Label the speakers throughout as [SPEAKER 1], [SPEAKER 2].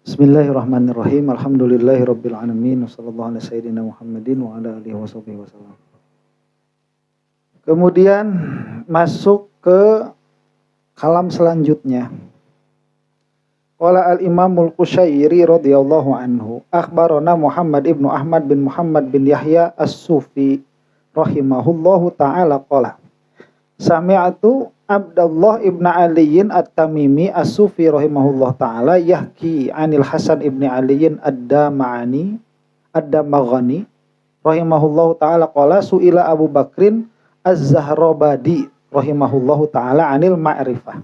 [SPEAKER 1] Bismillahirrahmanirrahim. Alhamdulillahirabbil alamin. Wassallallahu ala sayyidina Muhammadin wa ala alihi washabihi wasallam. Kemudian masuk ke kalam selanjutnya. Qala al-Imamul Qushairi radhiyallahu anhu, akhbarana Muhammad ibnu Ahmad bin Muhammad bin Yahya As-Sufi rahimahullahu ta'ala qala sami'atu Abdullah ibn Aliyin At-Tamimi As-Sufi rahimahullah ta'ala yahki anil Hasan ibn Aliyin Ad-Dama'ani Ad-Damaghani rahimahullahu ta'ala qala su'ila Abu Bakrin Az-Zahrabadi rahimahullahu ta'ala anil ma'rifah.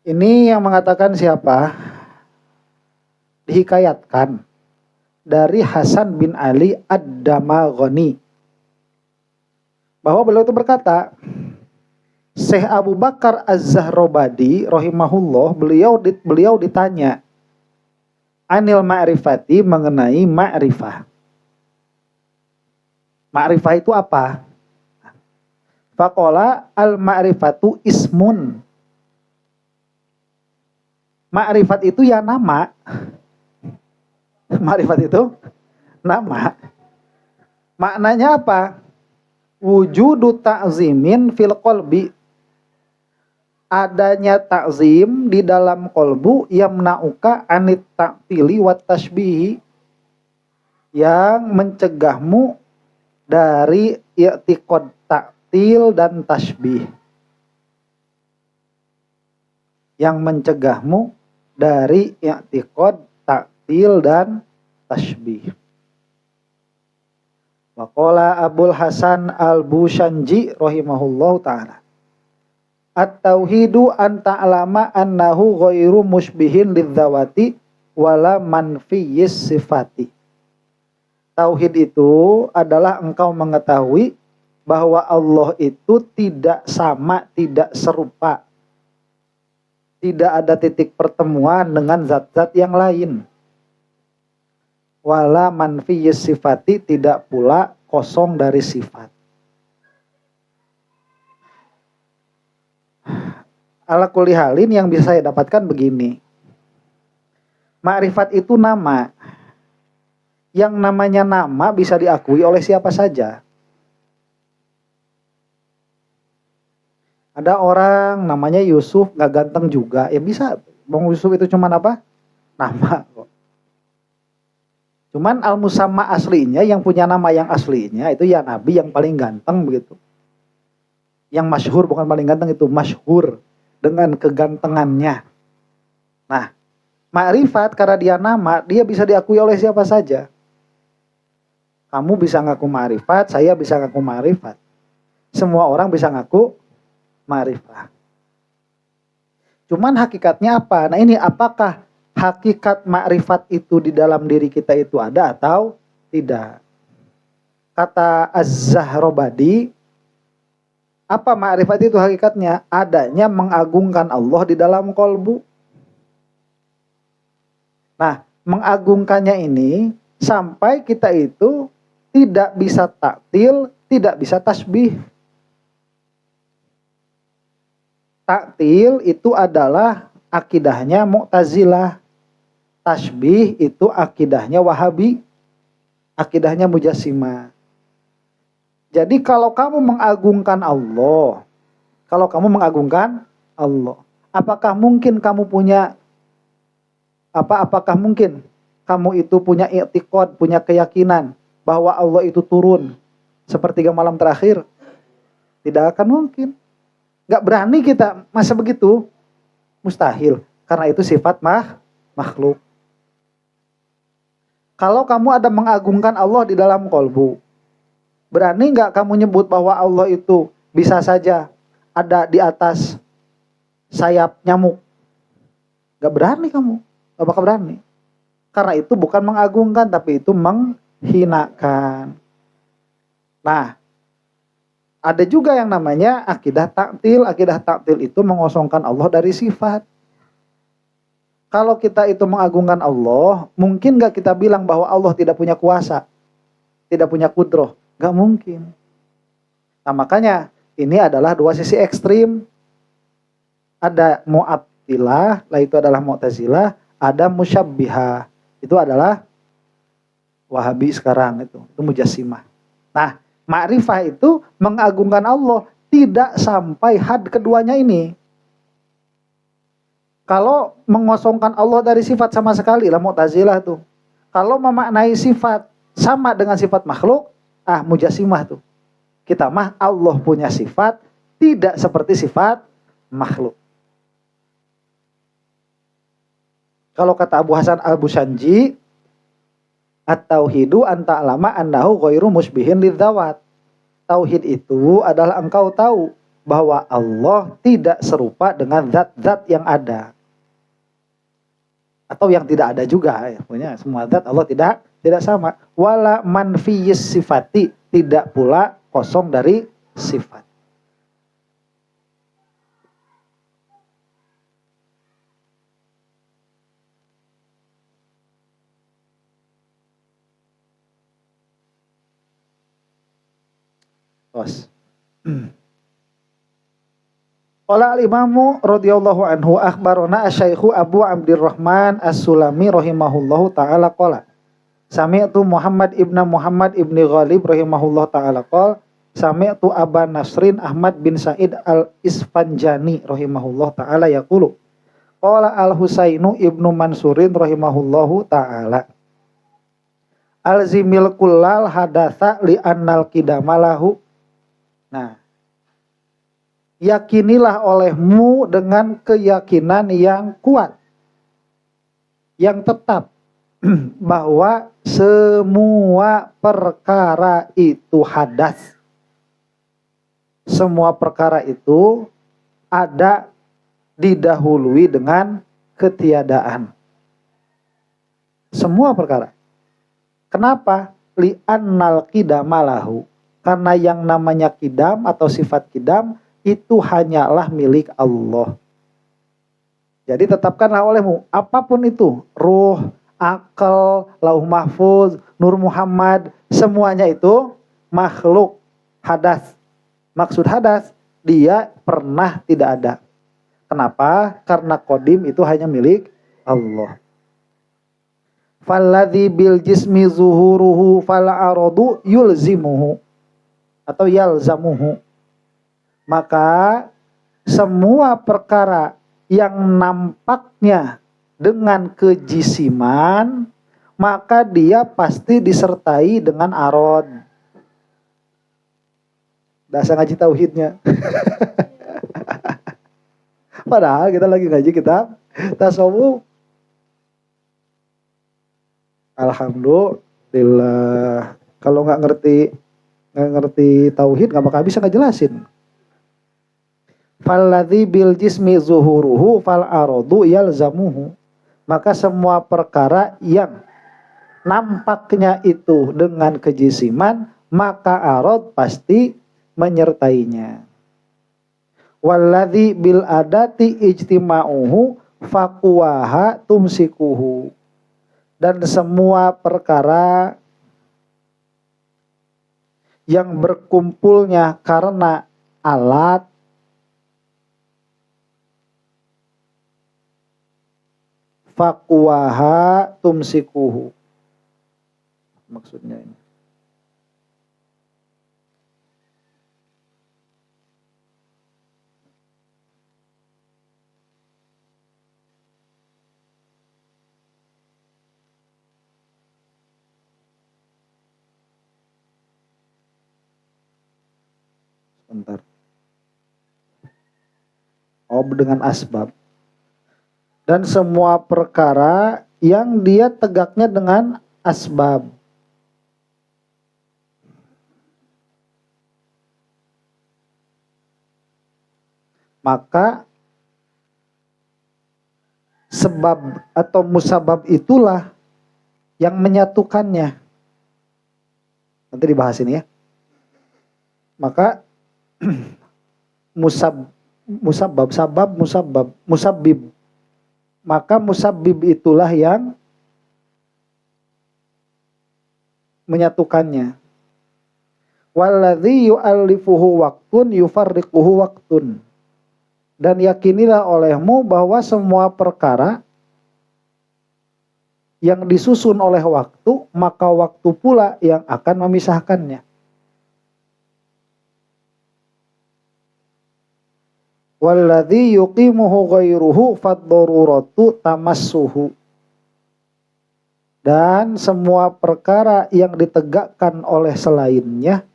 [SPEAKER 1] Ini yang mengatakan siapa? Dihikayatkan dari Hasan bin Ali Ad-Damaghani bahwa beliau itu berkata, Syekh Abu Bakar Az-Zahrabadi rahimahullah, beliau ditanya anil ma'rifati, mengenai ma'rifah. Ma'rifah itu apa? Faqala al-ma'rifatu ismun. Ma'rifat itu ya nama. Ma'rifat itu nama. Maknanya apa? Wujudu ta'zimin fil qalbi. Adanya ta'zim di dalam kolbu yamna'uka anit ta'tili wat tashbihi, yang mencegahmu dari i'tiqad ta'til dan tashbih. Yang mencegahmu dari i'tiqad ta'til dan tashbih. Wa qala Abul Hasan Al-Bushanji rahimahullahu ta'ala, at-tauhidu an ta'lama annahu ghairu musybihin lidzawati wala manfiyis sifati. Tauhid itu adalah engkau mengetahui bahwa Allah itu tidak sama, tidak serupa, tidak ada titik pertemuan dengan zat-zat yang lain. Wala manfiyis sifati, tidak pula kosong dari sifat. Ala kulli halin, yang bisa saya dapatkan begini. Ma'rifat itu nama. Yang namanya nama bisa diakui oleh siapa saja. Ada orang namanya Yusuf, gak ganteng juga, ya bisa. Bang Yusuf itu cuman apa? Nama kok. Cuman al-musamma aslinya, yang punya nama yang aslinya itu ya Nabi yang paling ganteng begitu. Yang masyhur, bukan paling ganteng, itu masyhur dengan kegantengannya. Nah, ma'rifat karena dia nama, dia bisa diakui oleh siapa saja. Kamu bisa ngaku ma'rifat, saya bisa ngaku ma'rifat. Semua orang bisa ngaku ma'rifat. Cuman hakikatnya apa? Nah ini, apakah hakikat ma'rifat itu di dalam diri kita itu ada atau tidak? Kata Az-Zahrabadi, apa ma'rifat itu hakikatnya? Adanya mengagungkan Allah di dalam kolbu. Nah, mengagungkannya ini sampai kita itu tidak bisa taktil, tidak bisa tasbih. Taktil itu adalah akidahnya Mu'tazilah. Tasbih itu akidahnya Wahabi, akidahnya Mujassimah. Jadi kalau kamu mengagungkan Allah, apakah mungkin kamu punya apakah mungkin kamu itu punya i'tiqad, punya keyakinan bahwa Allah itu turun sepertiga malam terakhir? Tidak akan mungkin. Gak berani kita, masa begitu? Mustahil, karena itu sifat makhluk. Kalau kamu ada mengagungkan Allah di dalam kolbu, berani gak kamu nyebut bahwa Allah itu bisa saja ada di atas sayap nyamuk? Gak berani kamu, gak bakal berani. Karena itu bukan mengagungkan, tapi itu menghinakan. Nah, ada juga yang namanya akidah taktil. Akidah taktil itu mengosongkan Allah dari sifat. Kalau kita itu mengagungkan Allah, mungkin gak kita bilang bahwa Allah tidak punya kuasa, tidak punya kudroh? Gak mungkin. Nah makanya ini adalah dua sisi ekstrim. Ada Mu'attilah, lah itu adalah Mu'tazilah, ada Musyabbihah, itu adalah Wahabi sekarang itu Mujassimah. Nah, ma'rifah itu mengagungkan Allah, tidak sampai had keduanya ini. Kalau mengosongkan Allah dari sifat sama sekali lah Mu'tazilah tuh. Kalau memaknai sifat sama dengan sifat makhluk, Mujassimah tuh. Kita mah Allah punya sifat tidak seperti sifat makhluk. Kalau kata Abu Hasan Al-Busanji, at-tauhidu an ta'lama annahu ghairu musbihin lidzawat. Tauhid itu adalah engkau tahu bahwa Allah tidak serupa dengan zat-zat yang ada. Atau yang tidak ada juga, ya. Punya semua zat Allah tidak sama. Wala manfiyis sifati, tidak pula kosong dari sifat. Qala al-imamu radhiyallahu anhu akhbarana asy-syaikhu Abu Abdurrahman As-Sulami rahimahullahu taala qala sami'tu Muhammad ibn Ghalib rahimahullahu taala qala sami'tu Aba Nasrin Ahmad bin Sa'id al-Isfanjani rahimahullahu taala yaqulu qala al-Husainu ibnu Mansurin rahimahullahu taala alzimil kullal hadatsa li annal qidamalahu. Nah, yakinilah olehmu dengan keyakinan yang kuat, yang tetap, bahwa semua perkara itu hadas. Semua perkara itu ada didahului dengan ketiadaan. Semua perkara. Kenapa? Li'annal qidamalahu. Karena yang namanya qidam atau sifat qidam itu hanyalah milik Allah. Jadi tetapkanlah olehmu apapun itu, ruh, akal, lauh mahfuz, nur Muhammad, semuanya itu makhluk, hadas. Maksud hadas, dia pernah tidak ada. Kenapa? Karena qadim itu hanya milik Allah. Falladzi bil jismi zuhuruhu fal aradu yulzimuhu atau yalzamuhu. Maka semua perkara yang nampaknya dengan kejisiman, maka dia pasti disertai dengan arad. Dasar ngaji tauhidnya. Padahal kita lagi ngaji kitab tasawuf. Alhamdulillah. Kalau nggak ngerti tauhid nggak bakal bisa ngejelasin. Falladzi bil jismi zuhuruhu fal aradu yalzamuhu. Maka semua perkara yang nampaknya itu dengan kejisiman, maka arad pasti menyertainya. Walladzi bil adati ijtima'uhu faqwaha tumsikuhu. Dan semua perkara yang berkumpulnya karena alat, faqwaha tumsikuhu. Maksudnya ini. Bentar. Dengan asbab. Dan semua perkara yang dia tegaknya dengan asbab. Maka sebab atau musabab itulah yang menyatukannya. Nanti dibahas ini ya. Maka musabbib. Maka musabbib itulah yang menyatukannya. Walladzi yu'allifuhu waqtun yufarriquhu waqtun. Dan yakinilah olehmu bahwa semua perkara yang disusun oleh waktu, maka waktu pula yang akan memisahkannya. Walladzi yuqimuhu ghairuhu fad-daruratu tamassuhu. Dan semua perkara yang ditegakkan oleh selainnya,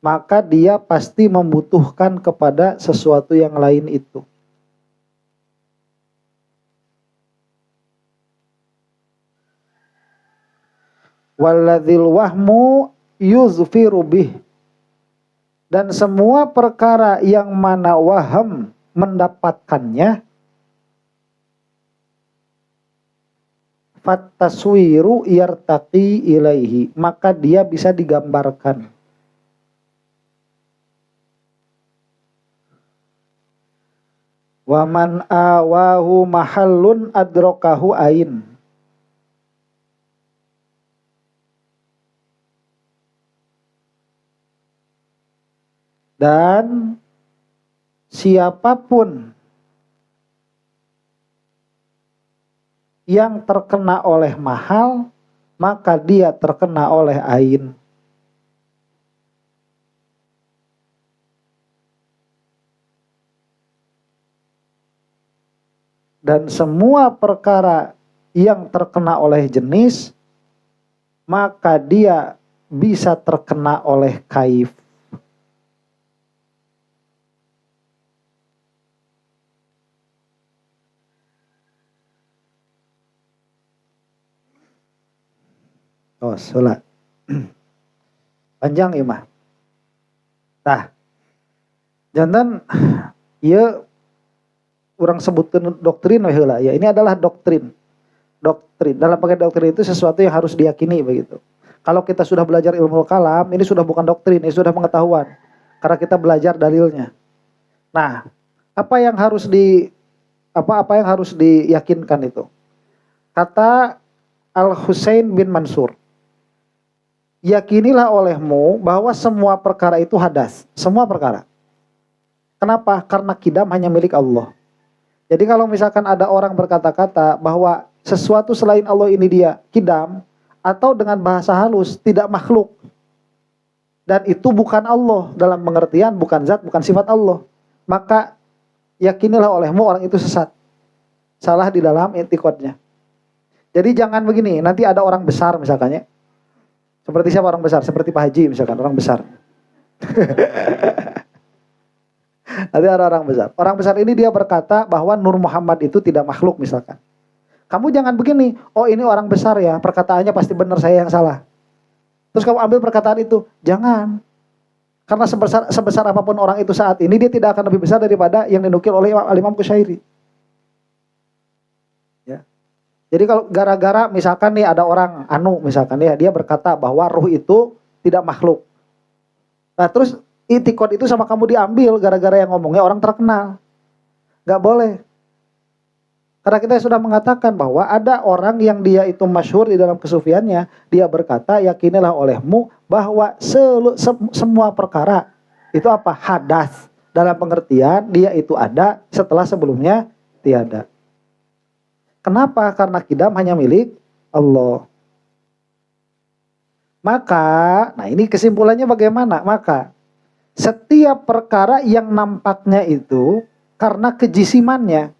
[SPEAKER 1] maka dia pasti membutuhkan kepada sesuatu yang lain itu. Walladzil wahmu yuzfiru bih. Dan semua perkara yang mana waham mendapatkannya, fattaswiru yartaqi ilaihi, maka dia bisa digambarkan. Waman awahu mahallun adrokahu ain. Dan siapapun yang terkena oleh mahal, maka dia terkena oleh ain. Dan semua perkara yang terkena oleh jenis, maka dia bisa terkena oleh kaif. Oh, sholat. Panjang ya mah. Nah, jantan ya orang sebutkan doktrin ya. Ini adalah doktrin. Doktrin. Dalam pakai doktrin itu sesuatu yang harus diyakini begitu. Kalau kita sudah belajar ilmu kalam, ini sudah bukan doktrin, ini sudah pengetahuan. Karena kita belajar dalilnya. Nah, apa yang harus diyakinkan itu? Kata Al-Husain bin Mansur, yakinilah olehmu bahwa semua perkara itu hadas. Semua perkara. Kenapa? Karena kidam hanya milik Allah. Jadi kalau misalkan ada orang berkata-kata bahwa sesuatu selain Allah ini dia kidam, atau dengan bahasa halus tidak makhluk, dan itu bukan Allah dalam pengertian bukan zat, bukan sifat Allah, maka yakinilah olehmu orang itu sesat. Salah di dalam i'tiqadnya. Jadi jangan begini, nanti ada orang besar misalkannya. Seperti siapa orang besar? Seperti Pak Haji misalkan, orang besar. Nanti ada orang besar. Orang besar ini dia berkata bahwa Nur Muhammad itu tidak makhluk misalkan. Kamu jangan begini, oh ini orang besar ya, perkataannya pasti benar, saya yang salah. Terus kamu ambil perkataan itu. Jangan. Karena sebesar apapun orang itu saat ini, dia tidak akan lebih besar daripada yang dinukil oleh Imam Qushairi. Ya. Jadi kalau gara-gara misalkan nih ada orang misalkan ya, dia berkata bahwa ruh itu tidak makhluk. Nah terus i'tiqad itu sama kamu diambil gara-gara yang ngomongnya orang terkenal. Gak boleh. Karena kita sudah mengatakan bahwa ada orang yang dia itu masyhur di dalam kesufiannya, dia berkata yakinilah olehmu bahwa semua perkara itu apa? Hadas. Dalam pengertian dia itu ada setelah sebelumnya tiada. Kenapa? Karena kidam hanya milik Allah. Maka, nah ini kesimpulannya bagaimana? Maka setiap perkara yang nampaknya itu karena kejisimannya,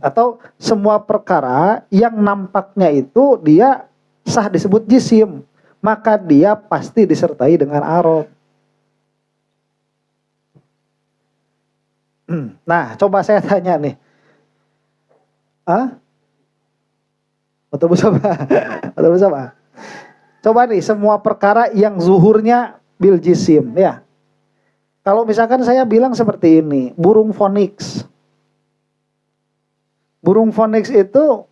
[SPEAKER 1] atau semua perkara yang nampaknya itu dia sah disebut jisim, maka dia pasti disertai dengan arad. Nah, coba saya tanya nih. Betul bersama. Coba nih, semua perkara yang zuhurnya bil jisim, ya. Kalau misalkan saya bilang seperti ini, burung phoenix. Burung phoenix itu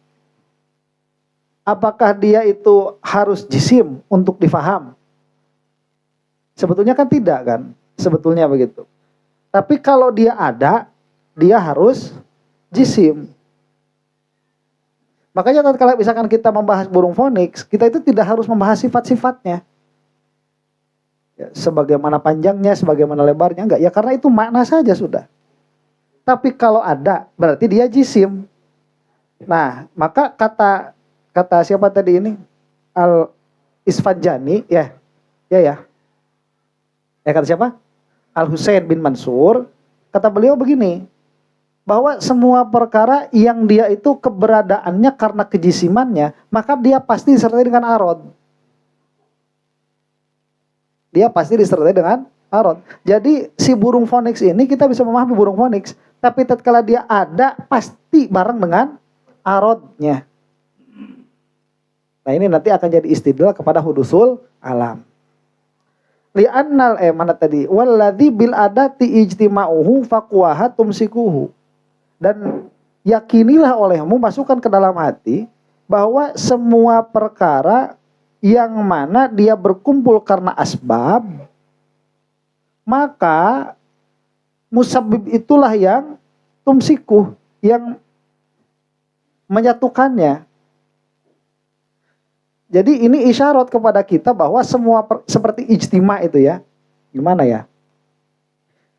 [SPEAKER 1] apakah dia itu harus jisim untuk difaham? Sebetulnya kan tidak kan? Sebetulnya begitu. Tapi kalau dia ada, dia harus jisim. Makanya kalau misalkan kita membahas burung phoenix, kita itu tidak harus membahas sifat-sifatnya. Ya, sebagaimana panjangnya, sebagaimana lebarnya, enggak. Ya karena itu makna saja sudah. Tapi kalau ada, berarti dia jisim. Nah, maka kata siapa tadi ini? Al Isfanjani, ya. Ya ya. Kata siapa? Al Husain bin Mansur, kata beliau begini, bahwa semua perkara yang dia itu keberadaannya karena kejisimannya, maka dia pasti disertai dengan arad. Dia pasti disertai dengan arad. Jadi si burung fonix ini kita bisa memahami burung fonix, tapi tatkala dia ada pasti bareng dengan aradnya. Nah ini nanti akan jadi istidlal kepada hudusul alam. Li'annal mana tadi? Walladzi bil adati ijtima'uhu faqwaha tumsikuhu. Dan yakinilah olehmu, masukkan ke dalam hati bahwa semua perkara yang mana dia berkumpul karena asbab, maka musabbib itulah yang tumsikuh, yang menyatukannya. Jadi ini isyarat kepada kita bahwa semua seperti ijtima itu ya. Gimana ya?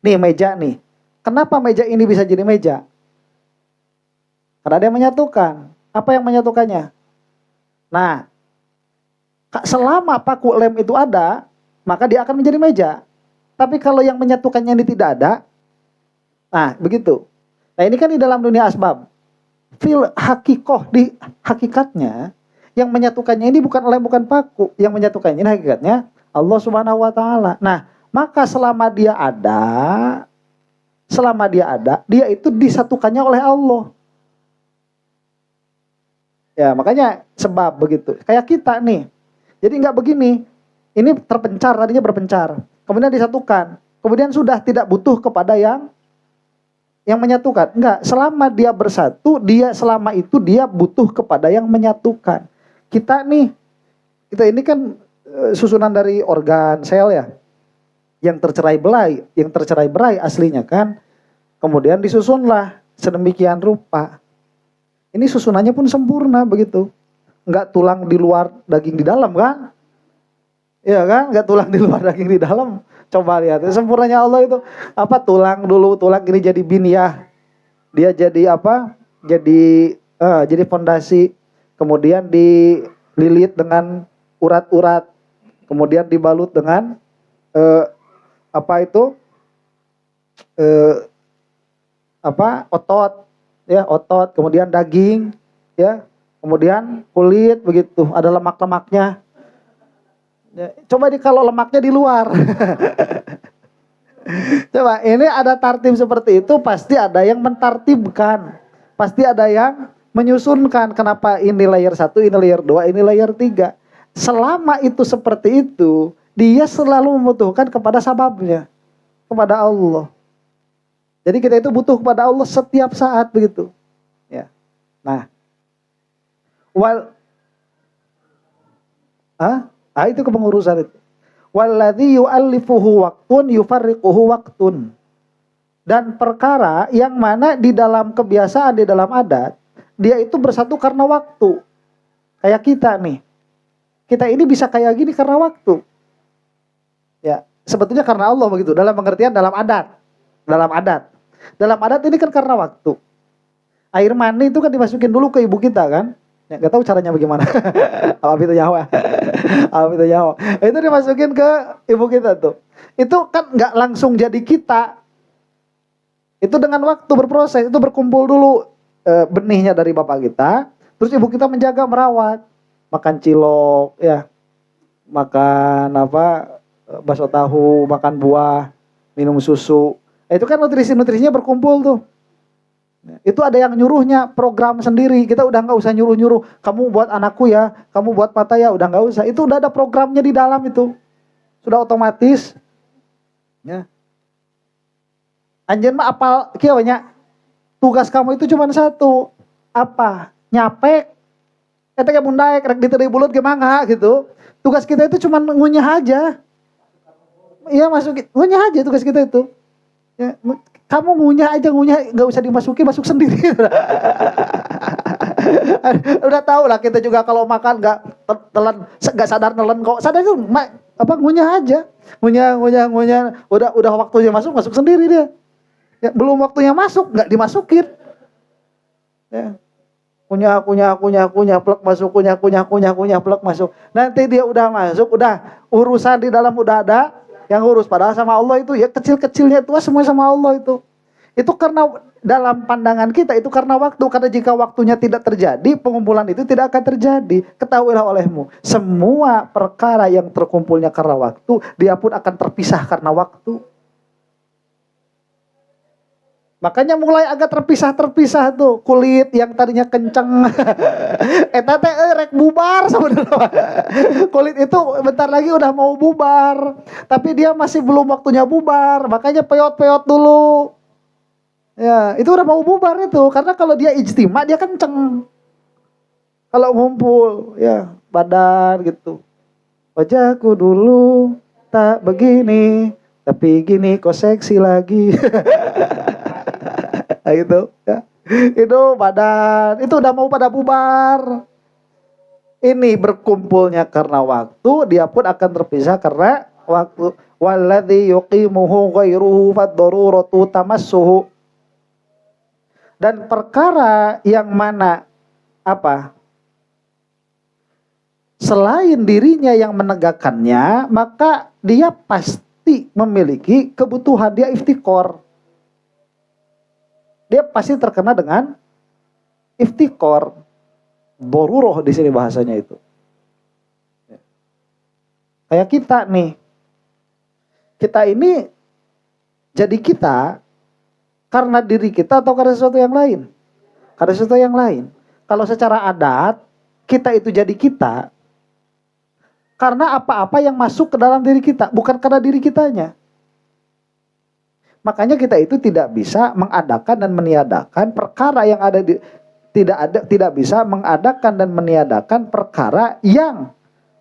[SPEAKER 1] Nih meja nih. Kenapa meja ini bisa jadi meja? Karena dia menyatukan. Apa yang menyatukannya? Nah, selama paku lem itu ada, maka dia akan menjadi meja. Tapi kalau yang menyatukannya ini tidak ada, nah begitu. Nah ini kan di dalam dunia asbab. Fil hakikoh, di hakikatnya, yang menyatukannya ini bukan lem, bukan paku. Yang menyatukannya ini hakikatnya Allah Subhanahu wa Ta'ala. Nah, maka selama dia ada, dia itu disatukannya oleh Allah. Ya, makanya sebab begitu. Kayak kita nih. Jadi enggak begini. Ini terpencar, tadinya berpencar. Kemudian disatukan. Kemudian sudah tidak butuh kepada yang menyatukan. Enggak, selama dia bersatu, selama itu dia butuh kepada yang menyatukan. Kita ini kan susunan dari organ, sel ya. Yang tercerai berai aslinya kan. Kemudian disusunlah sedemikian rupa. Ini susunannya pun sempurna begitu. Enggak tulang di luar, daging di dalam kan? Iya kan? Enggak tulang di luar, daging di dalam. Coba lihat, sempurnanya Allah itu. Apa tulang dulu, tulang ini jadi binyah. Dia jadi apa? Jadi fondasi. Kemudian dililit dengan urat-urat. Kemudian dibalut dengan otot. Ya, otot, kemudian daging, ya, kemudian kulit begitu, ada lemak-lemaknya. Ya, coba kalau lemaknya di luar. Coba, ini ada tartib seperti itu, pasti ada yang mentartibkan. Pasti ada yang menyusunkan kenapa ini layer 1, ini layer 2, ini layer 3. Selama itu seperti itu, dia selalu membutuhkan kepada sababnya, kepada Allah. Jadi kita itu butuh kepada Allah setiap saat begitu. Ya. Nah. Itu kepengurusan itu. Walladzi yu'allifuhu waqtun yufarriquhu waqtun. Dan perkara yang mana di dalam kebiasaan, di dalam adat, dia itu bersatu karena waktu. Kayak kita nih. Kita ini bisa kayak gini karena waktu. Ya, sebetulnya karena Allah begitu, dalam pengertian dalam adat. Dalam adat ini kan karena waktu. Air mani itu kan dimasukin dulu ke ibu kita kan. Ya, gak tahu caranya bagaimana. Apa itu nyawa. Itu dimasukin ke ibu kita tuh. Itu kan gak langsung jadi kita. Itu dengan waktu berproses. Itu berkumpul dulu benihnya dari bapak kita. Terus ibu kita menjaga, merawat. Makan cilok, ya. Makan bakso tahu, makan buah, minum susu. Itu kan nutrisi-nutrisinya berkumpul tuh. Itu ada yang nyuruhnya, program sendiri. Kita udah nggak usah nyuruh-nyuruh. Kamu buat anakku ya, kamu buat mata ya, udah nggak usah. Itu udah ada programnya di dalam itu. Sudah otomatis. Ya. Anjen mah apal kieu nya. Tugas kamu itu cuma satu. Apa? Nyapek. Eta ge mun daek rek diteu bulut ge mangga gitu. Tugas kita itu cuma ngunyah aja. Iya masukin, ngunyah aja tugas kita itu. Ya, kamu ngunyah aja, nggak usah dimasukin, masuk sendiri. Udah tahu lah kita juga kalau makan nggak telan, nggak sadar nelen kok. Sadar itu ngunyah aja. Ngunyah. Udah waktunya masuk sendiri dia. Ya, belum waktunya masuk, nggak dimasukin. Ya. Kunyah, plek masuk, kunyah, plek masuk. Nanti dia udah masuk, udah urusan di dalam udah ada yang urus. Padahal sama Allah itu ya kecil-kecilnya itu semua sama Allah itu. Itu karena dalam pandangan kita itu karena waktu. Karena jika waktunya tidak terjadi, pengumpulan itu tidak akan terjadi. Ketahuilah olehmu, semua perkara yang terkumpulnya karena waktu, dia pun akan terpisah karena waktu. Makanya mulai agak terpisah tuh kulit yang tadinya kenceng. Eta teh rek bubar sebenarnya. Kulit itu bentar lagi udah mau bubar, tapi dia masih belum waktunya bubar. Makanya peot-peot dulu. Ya, itu udah mau bubar itu. Karena kalau dia ijtima dia kenceng. Kalau ngumpul, ya badan gitu. Wajahku dulu tak begini, tapi gini kok seksi lagi. Gitu ya. Itu badan itu udah mau pada bubar. Ini berkumpulnya karena waktu, dia pun akan terpisah karena waktu. Walladzi yuqimuhu ghairuhu fad-daruratu tamassuhu. Dan perkara yang mana selain dirinya yang menegakkannya, maka dia pasti memiliki kebutuhan, dia iftikor. Dia pasti terkena dengan iftikor. Boruroh di sini bahasanya itu. Kayak kita nih. Kita ini jadi kita karena diri kita atau karena sesuatu yang lain? Karena sesuatu yang lain. Kalau secara adat, kita itu jadi kita karena apa-apa yang masuk ke dalam diri kita, bukan karena diri kitanya. Makanya kita itu tidak bisa mengadakan dan meniadakan perkara yang ada di tidak bisa mengadakan dan meniadakan perkara yang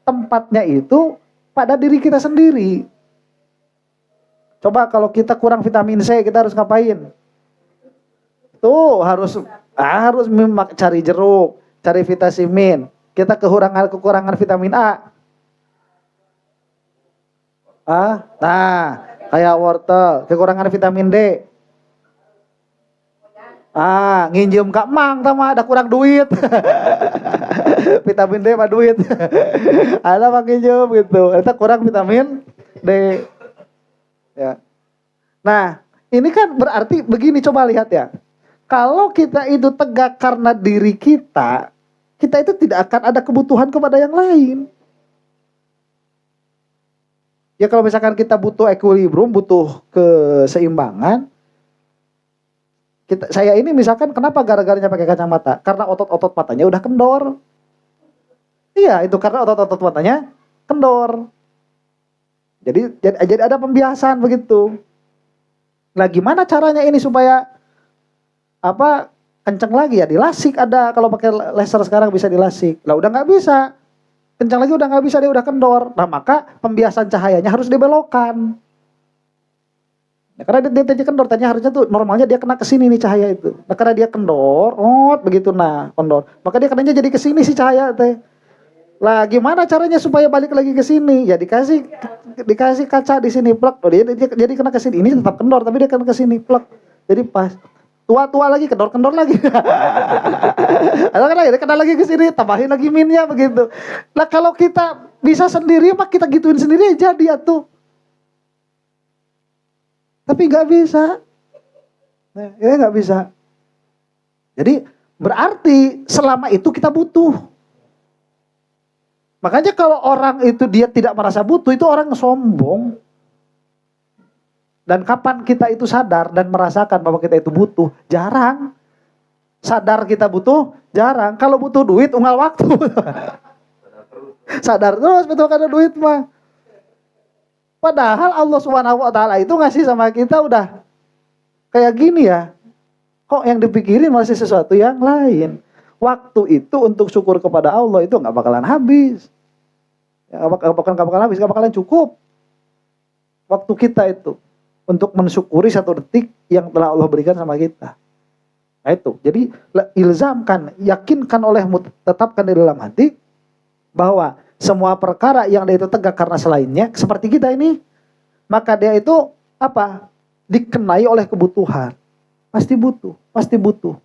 [SPEAKER 1] tempatnya itu pada diri kita sendiri. Coba kalau kita kurang vitamin C, kita harus ngapain? Tuh harus cari jeruk, cari vitamin. Kita kekurangan vitamin A. Nah, kayak wortel, kekurangan vitamin D. Nginjem Kak Mang sama ada kurang duit. Vitamin D mah duit. Ada mah nginjem gitu. Kita kurang vitamin D. Ya. Nah, ini kan berarti begini, coba lihat ya. Kalau kita itu tegak karena diri kita itu tidak akan ada kebutuhan kepada yang lain. Ya kalau misalkan kita butuh equilibrium, butuh keseimbangan. Saya ini misalkan kenapa gara-garanya pakai kacamata? Karena otot-otot matanya udah kendor. Iya, itu karena otot-otot matanya kendor. Jadi ada pembiasan begitu. Nah, gimana caranya ini supaya kenceng lagi ya? Dilasik ada, kalau pakai laser sekarang bisa dilasik. Lah udah nggak bisa. Kencang lagi udah nggak bisa, dia udah kendor. Nah, maka pembiasan cahayanya harus dibelokkan. Nah, karena dia kendor, tadinya harusnya tuh normalnya dia kena ke sini nih cahaya itu. Nah, karena dia kendor, begitu kendor. Maka dia kenanya jadi ke sini si cahaya teh. Lah, gimana caranya supaya balik lagi ke sini? Ya dikasih kaca di sini plek. Oh, dia jadi kena ke sini. Ini tetap kendor tapi dia kena ke sini plek. Jadi pas tua lagi kendor lagi. Ada kan lagi kena lagi ke sini, tambahin lagi minnya begitu. Nah, kalau kita bisa sendiri mah kita gituin sendiri aja dia tuh. Tapi nggak bisa. Ya nggak bisa. Jadi berarti selama itu kita butuh. Makanya kalau orang itu dia tidak merasa butuh, itu orang sombong. Dan kapan kita itu sadar dan merasakan bahwa kita itu butuh? Jarang. Sadar kita butuh? Jarang. Kalau butuh duit, unggal waktu. Sadar terus betul karena duit mah. Padahal Allah SWT itu ngasih sama kita udah kayak gini ya. Kok yang dipikirin masih sesuatu yang lain. Waktu itu untuk syukur kepada Allah itu gak bakalan habis. Ya, gak bakalan cukup. Waktu kita itu untuk mensyukuri satu detik yang telah Allah berikan sama kita. Nah itu, jadi ilzamkan, yakinkan olehmu, tetapkan di dalam hati bahwa semua perkara yang dia itu tegak karena selainnya, seperti kita ini, maka dia itu apa? Dikenai oleh kebutuhan. Pasti butuh, pasti butuh.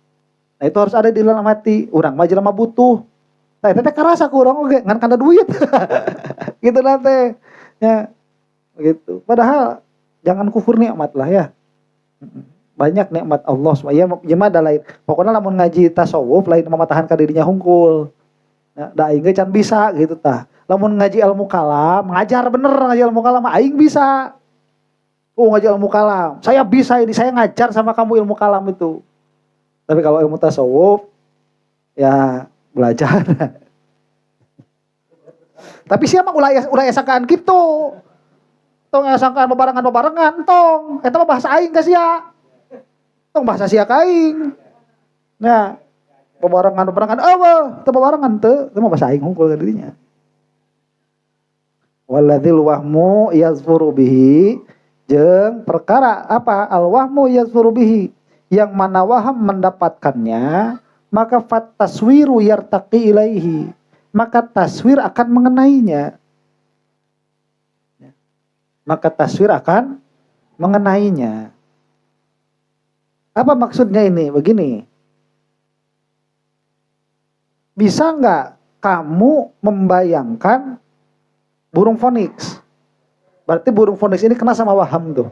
[SPEAKER 1] Nah itu harus ada di dalam hati. Urang mah jelema butuh. Nah itu teh karasa ku urang oge ngan kana duit. Gitu nanti. Ya, gitu. Padahal jangan kufur nikmat lah ya. Banyak nikmat Allah supaya ya mah da lain. Pokoknya lamun ngaji tasawuf lain mematahan ka dirinya hungkul. Nah, da aing ge can bisa gitu tah. Lamun ngaji ilmu kalam, ngajar bener ngaji ilmu kalam aing bisa. Oh ngaji ilmu kalam, saya bisa ini, saya ngajar sama kamu ilmu kalam itu. Tapi kalau ilmu tasawuf, ya belajar. Tapi siapa ulah esakaan gitu. Tong esakaan bebarengan tong. Eta mah bahasa aing ka sia. Tong bahasa sia ka aing. Nah, bebarengan eueuh, teu bebarengan teu, itu mah bahasa aing hungkul ka dirinya. Walladzil wahmu yazfuru bihi jeung perkara apa al-wahmu yazfuru bihi yang mana waham mendapatkannya maka fat taswiru yartaqi ilaihi maka taswir akan mengenainya apa maksudnya ini begini bisa nggak kamu membayangkan burung foniks. Berarti burung foniks ini kena sama waham tuh.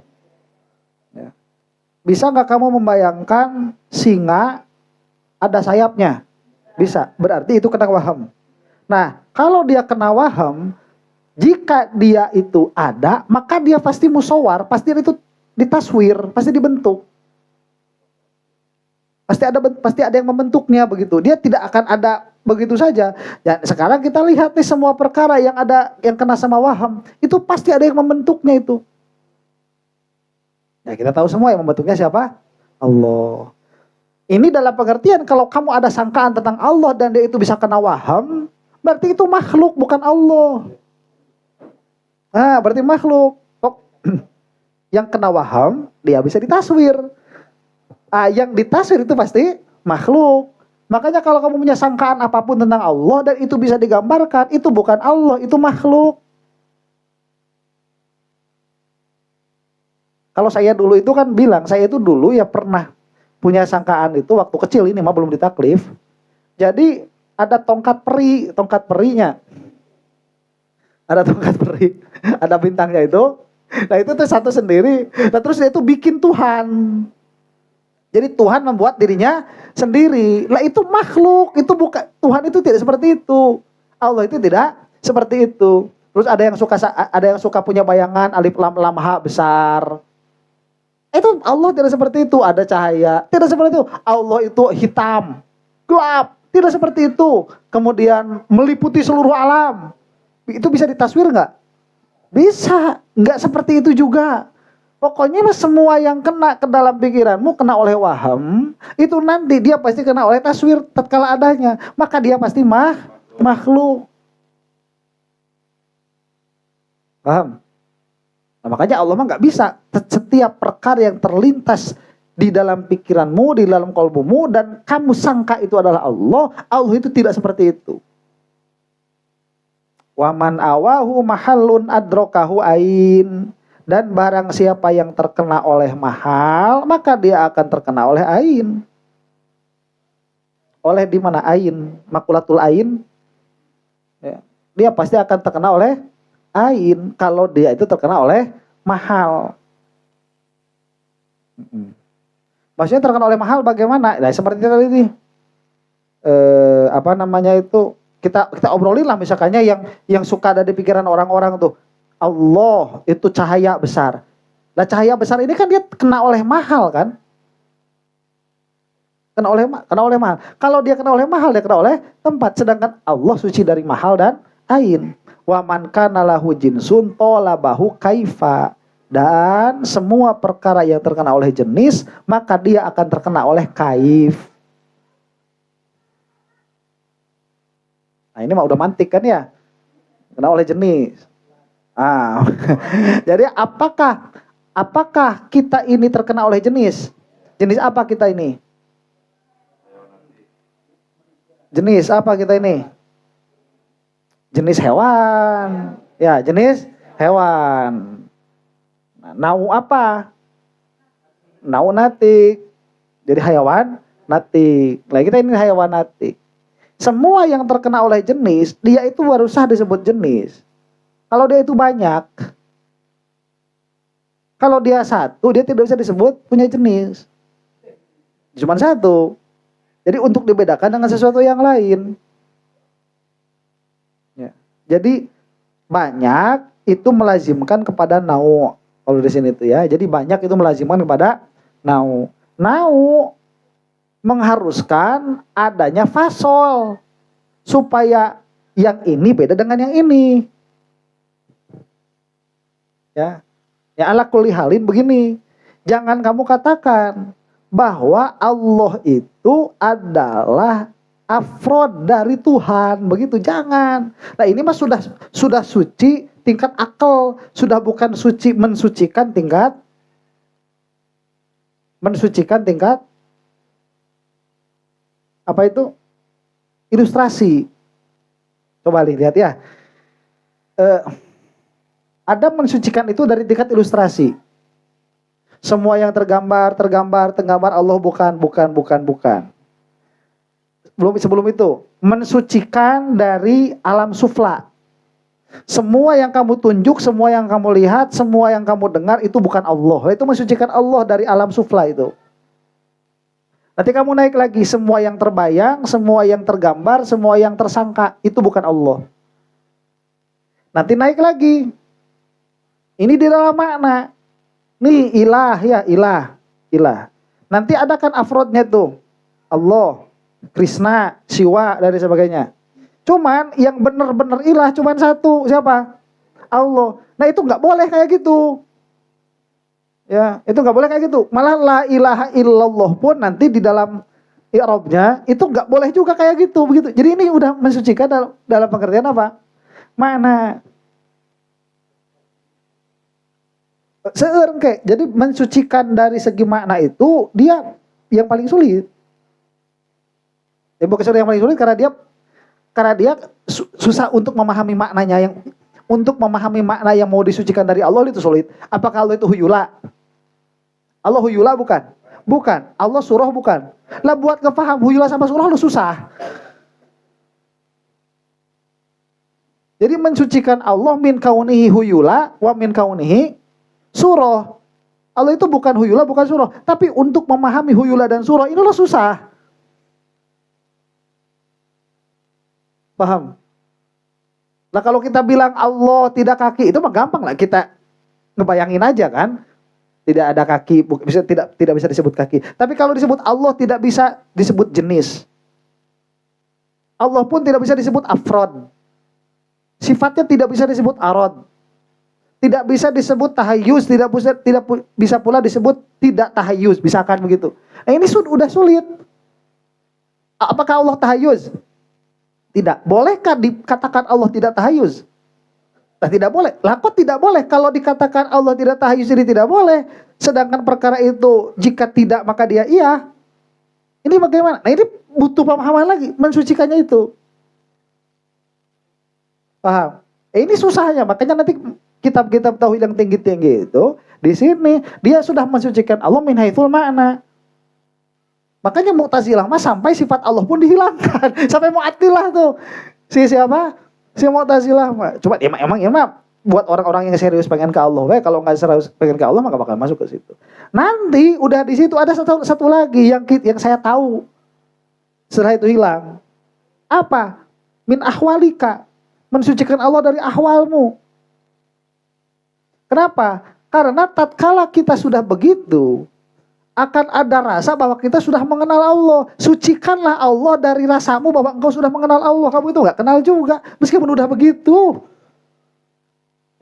[SPEAKER 1] Ya. Bisa nggak kamu membayangkan singa ada sayapnya? Bisa. Berarti itu kena waham. Nah, kalau dia kena waham, jika dia itu ada, maka dia pasti musawar, pasti itu ditaswir, pasti dibentuk. Pasti ada yang membentuknya begitu. Dia tidak akan ada begitu saja. Ya, sekarang kita lihat nih semua perkara yang ada yang kena sama waham, itu pasti ada yang membentuknya itu. Ya, kita tahu semua yang membentuknya siapa? Allah. Ini dalam pengertian kalau kamu ada sangkaan tentang Allah dan dia itu bisa kena waham, berarti itu makhluk bukan Allah. Nah, berarti makhluk. Yang kena waham, dia bisa ditaswir. Yang ditaswir itu pasti makhluk. Makanya kalau kamu punya sangkaan apapun tentang Allah dan itu bisa digambarkan, itu bukan Allah, itu makhluk. Kalau saya dulu itu kan bilang, saya itu dulu ya pernah punya sangkaan itu waktu kecil ini mah belum ditaklif. Jadi ada tongkat perinya. Ada tongkat peri, ada bintangnya itu. Nah itu tuh satu sendiri. Nah terus dia itu bikin Tuhan. Jadi Tuhan membuat dirinya sendiri. Lah itu makhluk, itu bukan Tuhan itu tidak seperti itu. Allah itu tidak seperti itu. Terus ada yang suka punya bayangan alif lam ha besar. Itu Allah tidak seperti itu, ada cahaya. Tidak seperti itu. Allah itu hitam, gelap, tidak seperti itu. Kemudian meliputi seluruh alam. Itu bisa ditaswir enggak? Bisa, enggak seperti itu juga. Pokoknya semua yang kena ke dalam pikiranmu, kena oleh waham, itu nanti dia pasti kena oleh taswir tatkala adanya. Maka dia pasti makhluk. Paham? Nah, makanya Allah mah gak bisa. Setiap perkara yang terlintas di dalam pikiranmu, di dalam kolbumu, dan kamu sangka itu adalah Allah, Allah itu tidak seperti itu. Waman awahu mahallun adrokahu ain. Dan barang siapa yang terkena oleh mahal, maka dia akan terkena oleh ain. Oleh di mana ain? Makulatul ain. Ya. Dia pasti akan terkena oleh ain kalau dia itu terkena oleh mahal. Maksudnya terkena oleh mahal bagaimana? Nah, seperti tadi ini. Kita obrolin lah misalkannya yang suka ada di pikiran orang-orang tuh. Allah itu cahaya besar. Nah cahaya besar ini kan dia kena oleh mahal kan? Kena oleh mahal. Kalau dia kena oleh mahal, dia kena oleh tempat. Sedangkan Allah suci dari mahal dan ain. Wa man kana lahu jinsun talabahu kaifa. Dan semua perkara yang terkena oleh jenis, maka dia akan terkena oleh kaif. Nah ini mah udah mantik kan ya? Kena oleh jenis. Jadi apakah kita ini terkena oleh jenis? Jenis apa kita ini? Jenis apa kita ini? jenis hewan. Ya, jenis hewan. Nah, nau apa? Nau natik. Jadi hewan natik. Nah, kita ini hewan natik. Semua yang terkena oleh jenis, dia itu baru sah disebut jenis. Kalau dia itu banyak, kalau dia satu, dia tidak bisa disebut punya jenis. Cuma satu. Jadi untuk dibedakan dengan sesuatu yang lain. Ya. Jadi banyak itu melazimkan kepada nau. Kalau di sini tuh ya. Jadi banyak itu melazimkan kepada nau. Nau mengharuskan adanya fasol supaya yang ini beda dengan yang ini. Ya. Ya ala kulli halin begini. Jangan kamu katakan bahwa Allah itu adalah afrod dari Tuhan, begitu, jangan. Nah, ini mah sudah suci tingkat akal, sudah bukan suci mensucikan tingkat apa itu? Ilustrasi. Coba lihat ya. Ada mensucikan itu dari tingkat ilustrasi. Semua yang tergambar Allah bukan. Sebelum itu, mensucikan dari alam sufla. Semua yang kamu tunjuk, semua yang kamu lihat, semua yang kamu dengar itu bukan Allah. Itu mensucikan Allah dari alam sufla itu. Nanti kamu naik lagi, semua yang terbayang, semua yang tergambar, semua yang tersangka itu bukan Allah. Nanti naik lagi. Ini di dalam makna. Nih ilah ya, ilah. Nanti ada kan afrodnya tuh. Allah, Krishna, Siwa, dan sebagainya. Cuman yang benar-benar ilah cuman satu, siapa? Allah. Nah itu nggak boleh kayak gitu. Ya, itu nggak boleh kayak gitu. Malah la ilaha illallah pun nanti di dalam i'rabnya itu nggak boleh juga kayak gitu, begitu. Jadi ini udah mensucikan dalam pengertian apa? Mana? Seengke. Jadi mensucikan dari segi makna itu dia yang paling sulit. Bukan yang paling sulit karena dia susah untuk memahami maknanya, untuk memahami makna yang mau disucikan dari Allah itu sulit. Apakah Allah itu huyula? Allah huyula bukan? Bukan. Allah surah bukan? Lah buat ngepaham huyula sama surah lu susah. Jadi mensucikan Allah min kaunihi huyula wa min kaunihi surah. Allah itu bukan huyula, bukan surah. Tapi untuk memahami huyula dan surah inilah susah. Paham? Nah kalau kita bilang Allah tidak kaki, itu mah gampang lah, kita ngebayangin aja kan. Tidak ada kaki, tidak bisa disebut kaki. Tapi kalau disebut Allah tidak bisa disebut jenis. Allah pun tidak bisa disebut afrod. Sifatnya tidak bisa disebut arod. Tidak bisa disebut tahayuz, tidak bisa pula disebut tidak tahayuz, misalkan begitu. Nah ini udah sulit. Apakah Allah tahayuz? Tidak. Bolehkah dikatakan Allah tidak tahayuz? Nah, tidak boleh. Lah kok tidak boleh? Kalau dikatakan Allah tidak tahayuz jadi tidak boleh. Sedangkan perkara itu jika tidak maka dia iya. Ini bagaimana? Nah ini butuh pemahaman lagi. Mensucikannya itu. Paham? Ini susahnya. Makanya nanti kitab-kitab tauhid yang tinggi-tinggi itu di sini dia sudah mensucikan Allah min haitsul ma'na. Makanya Mu'tazilah mah sampai sifat Allah pun dihilangkan. Sampai Mu'attilah tuh. Siapa? Si Mu'tazilah mah. Coba emang buat orang-orang yang serius pengen ke Allah. Kalau nggak serius pengen ke Allah maka bakal masuk ke situ. Nanti udah di situ ada satu lagi yang saya tahu. Setelah itu hilang. Apa? Min ahwalika. Mensucikan Allah dari ahwalmu. Kenapa? Karena tatkala kita sudah begitu, akan ada rasa bahwa kita sudah mengenal Allah. Sucikanlah Allah dari rasamu bahwa engkau sudah mengenal Allah. Kamu itu gak kenal juga. Meskipun udah begitu.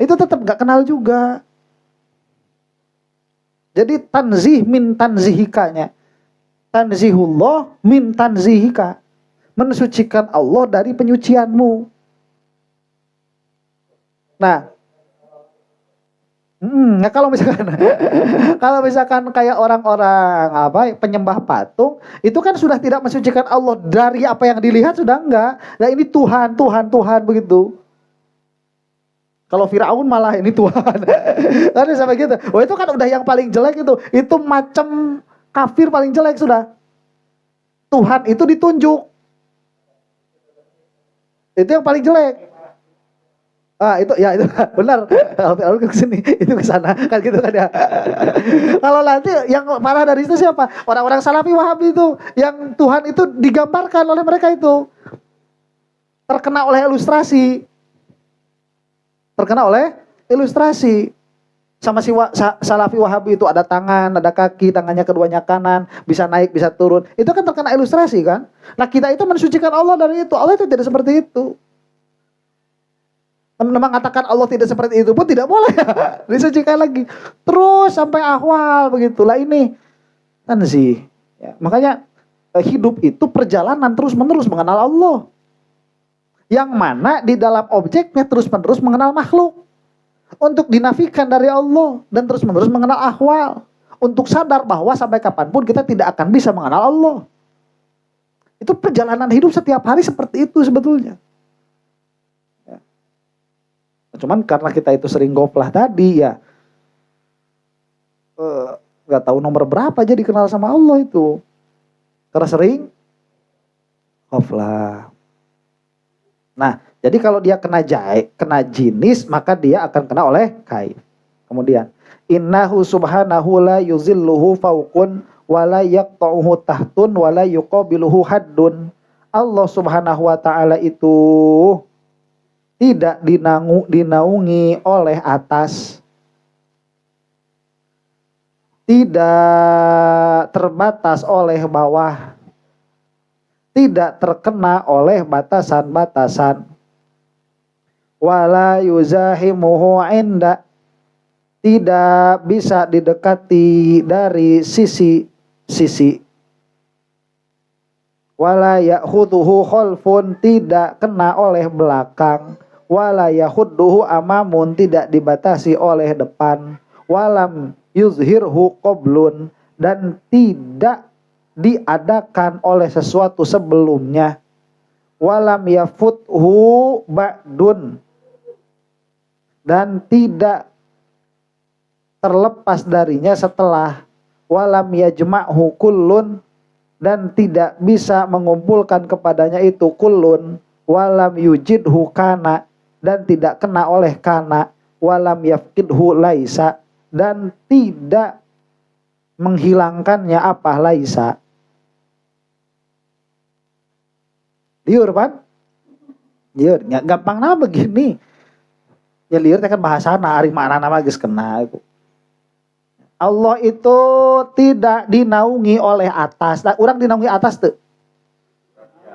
[SPEAKER 1] Itu tetap gak kenal juga. Jadi tanzih min tanzihikanya. Tanzihullah min tanzihika. Mensucikan Allah dari penyucianmu. Nah, kalau misalkan kayak orang-orang penyembah patung, itu kan sudah tidak mensucikan Allah dari apa yang dilihat, sudah enggak. Nah ini Tuhan begitu. Kalau Firaun malah ini Tuhan. Kan sampai gitu. Oh itu kan udah yang paling jelek itu. Itu macam kafir paling jelek sudah. Tuhan itu ditunjuk. Itu yang paling jelek. Itu ya itu benar. Kalau Firaun ke sini, itu ke sana kan gitu kan ya. Kalau nanti yang parah dari itu siapa? Orang-orang Salafi Wahabi itu yang Tuhan itu digambarkan oleh mereka itu. Terkena oleh ilustrasi. Sama si Salafi Wahabi itu ada tangan, ada kaki, tangannya keduanya kanan, bisa naik, bisa turun. Itu kan terkena ilustrasi kan. Nah kita itu mensucikan Allah dari itu. Allah itu tidak seperti itu. Mengatakan Allah tidak seperti itu pun tidak boleh. Disucikan lagi. Terus sampai ahwal begitulah ini. Kan sih. Ya, makanya hidup itu perjalanan terus-menerus mengenal Allah. Yang mana di dalam objeknya terus-menerus mengenal makhluk. Untuk dinafikan dari Allah. Dan terus-menerus mengenal ahwal. Untuk sadar bahwa sampai kapanpun kita tidak akan bisa mengenal Allah. Itu perjalanan hidup setiap hari seperti itu sebetulnya. Ya. Cuman karena kita itu sering goflah tadi ya. Gak tahu nomor berapa aja dikenal sama Allah itu. Karena sering goflah. Nah, jadi kalau dia kena jinis, maka dia akan kena oleh kaif. Kemudian, innahu subhanahu la yuzilluhu fawqun wa la yaqta'uhu tahtun wa la yuqabiluhu haddun. Allah subhanahu wa ta'ala itu tidak dinaungi oleh atas, tidak terbatas oleh bawah, tidak terkena oleh batasan-batasan. Wala yuzahimuhu inda, tidak bisa didekati dari sisi-sisi. Wala ya'khudhuhu khalfun, tidak kena oleh belakang. Wala yahudduhu amamun, tidak dibatasi oleh depan. Walam yuzhirhu qoblun, dan tidak diadakan oleh sesuatu sebelumnya. Walam yafuthu ba'dun, dan tidak terlepas darinya setelah. Walam yajma'hu kullun, dan tidak bisa mengumpulkan kepadanya itu kullun. Walam yujidhu kana, dan tidak kena oleh kana. Walam yafkidhu laisa, dan tidak menghilangkannya apa laisa. Liur pan? Liur, gampang nama begini. Ya liur kan bahasana, ari makna nama geus kena. Allah itu tidak dinaungi oleh atas. Nah, orang dinaungi atas tuh.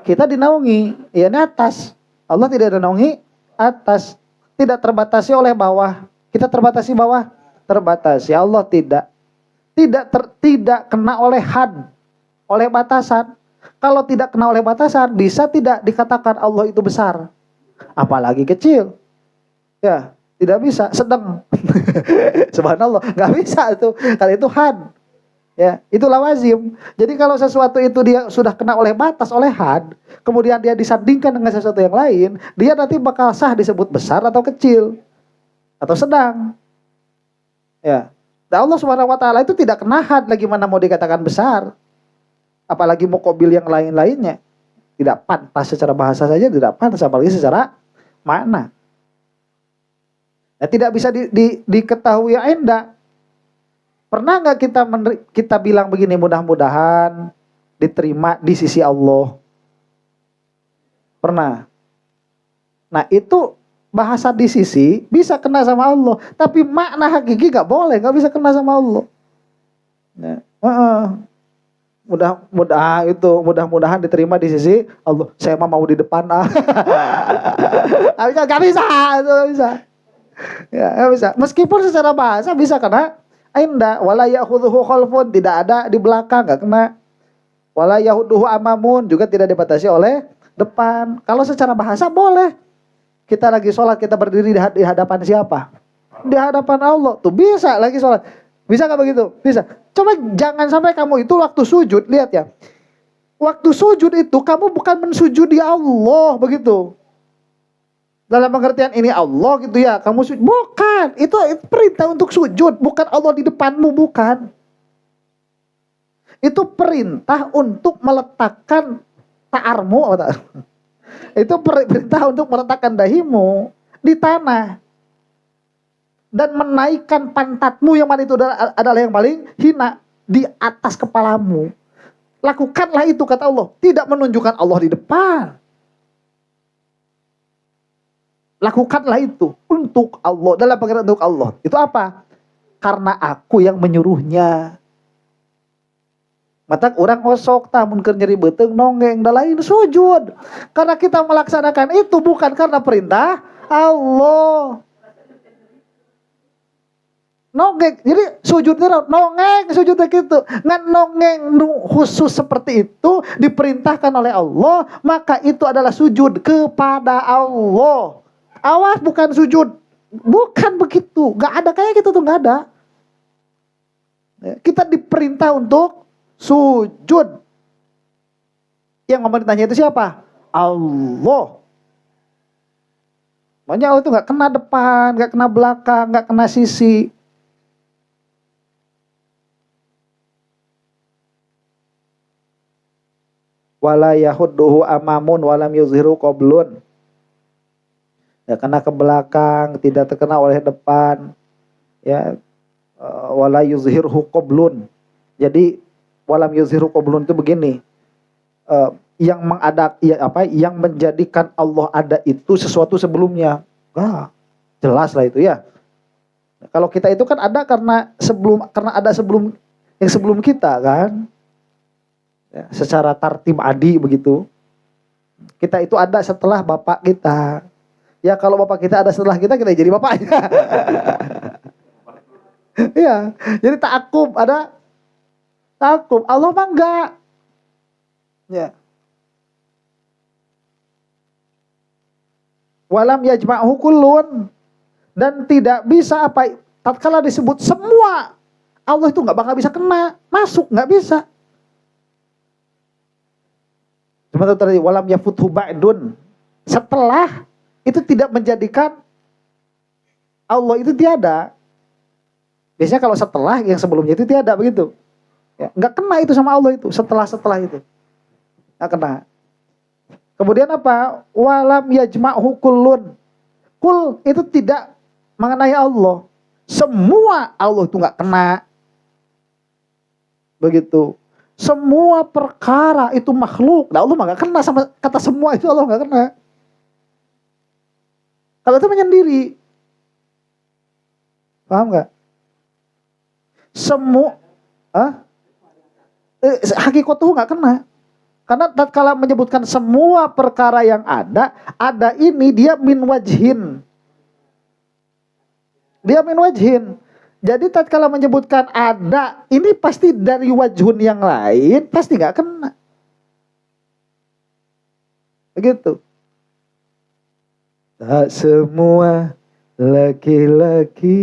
[SPEAKER 1] Kita dinaungi, ya ini atas. Allah tidak dinaungi atas. Tidak terbatasi oleh bawah. Kita terbatasi bawah, terbatasi. Allah tidak. Tidak kena oleh had, oleh batasan. Kalau tidak kena oleh batasan, bisa tidak dikatakan Allah itu besar. Apalagi kecil. Ya, tidak bisa, sedang. Subhanallah, nggak bisa itu. Kalau itu had. Ya, itu lawazim. Jadi kalau sesuatu itu dia sudah kena oleh batas, oleh had, kemudian dia disandingkan dengan sesuatu yang lain, dia nanti bakal sah disebut besar atau kecil atau sedang. Ya. Dan Allah Subhanahu wa taala itu tidak kena had, lagi mana mau dikatakan besar. Apalagi muqabil yang lain-lainnya. Tidak pantas secara bahasa saja, tidak pantas apalagi secara makna. Nah, tidak bisa diketahui enda. Pernah nggak kita bilang begini, mudah-mudahan diterima di sisi Allah? Pernah. Nah itu bahasa di sisi bisa kena sama Allah, tapi makna hakiki nggak boleh, nggak bisa kena sama Allah. Ya. Mudah-mudahan diterima di sisi Allah. Saya mah mau di depan. Nggak bisa, itu nggak bisa. Ya, nggak bisa. Meskipun secara bahasa bisa kena. Ainda wala ya'khudhuhu khalfun, tidak ada di belakang, enggak kena. Wala yahudduhu amamun, juga tidak dibatasi oleh depan. Kalau secara bahasa boleh. Kita lagi sholat, kita berdiri di hadapan siapa? Di hadapan Allah. Tuh bisa lagi sholat. Bisa enggak begitu? Bisa. Coba jangan sampai kamu itu waktu sujud, lihat ya. Waktu sujud itu kamu bukan mensujudi Allah begitu. Dalam pengertian ini Allah gitu ya, kamu sujud. Bukan, itu perintah untuk sujud, bukan Allah di depanmu, bukan. Itu perintah untuk meletakkan ta'armu. Itu perintah untuk meletakkan dahimu di tanah. Dan menaikkan pantatmu, yang mana itu adalah yang paling hina, di atas kepalamu. Lakukanlah itu, kata Allah. Tidak menunjukkan Allah di depan. Lakukanlah itu untuk Allah, dalam pengertian untuk Allah. Itu apa? Karena aku yang menyuruhnya. Mata orang kosok, tamun keur nyeri beuteung nonggeng, da lain sujud. Karena kita melaksanakan itu bukan karena perintah Allah. Nonggeng, jadi sujudnya nongeng, sujudnya gitu. Ngan nongeng khusus seperti itu diperintahkan oleh Allah, maka itu adalah sujud kepada Allah. Awas, bukan sujud, bukan begitu. Gak ada kayak gitu tuh, gak ada. Kita diperintah untuk sujud. Yang memerintahnya itu siapa? Allah. Makanya Allah itu gak kena depan, gak kena belakang, gak kena sisi. Wala yahudduhu amamun walam yuzhiru qoblun. Ya, kena ke belakang, tidak terkena oleh depan. Ya, wala yuzhirhu qoblun. Jadi walam yuzhiru qoblun itu begini. Yang yang menjadikan Allah ada itu sesuatu sebelumnya. Jelas lah itu ya. Kalau kita itu kan ada karena ada sebelum yang sebelum kita kan. Ya, secara tartib adi begitu. Kita itu ada setelah bapak kita. Ya kalau bapak kita ada setelah kita jadi bapaknya. Iya, jadi ta'aqub, ada ta'aqub. Allah mah enggak. Ya. Walam yajma'hu kullun, dan tidak bisa tatkala disebut semua, Allah itu enggak bakal bisa kena masuk, enggak bisa. Seperti tadi walam yafuthu ba'dun, setelah itu tidak menjadikan Allah itu tiada. Biasanya kalau setelah, yang sebelumnya itu tiada begitu. Ya, nggak kena itu sama Allah itu, setelah itu. Nggak kena. Kemudian apa? Walam yajma'hu kullun. Kul itu tidak mengenai Allah. Semua Allah itu nggak kena. Begitu. Semua perkara itu makhluk. Nah, Allah nggak kena sama kata semua itu, Allah nggak kena. Kalau itu menyendiri. Paham gak? Semua hakikatuh gak kena. Karena tatkala menyebutkan semua perkara yang ada ini dia min wajhin. Dia min wajhin. Jadi tatkala menyebutkan ada, ini pasti dari wajhun yang lain, pasti gak kena. Begitu. Tak semua laki-laki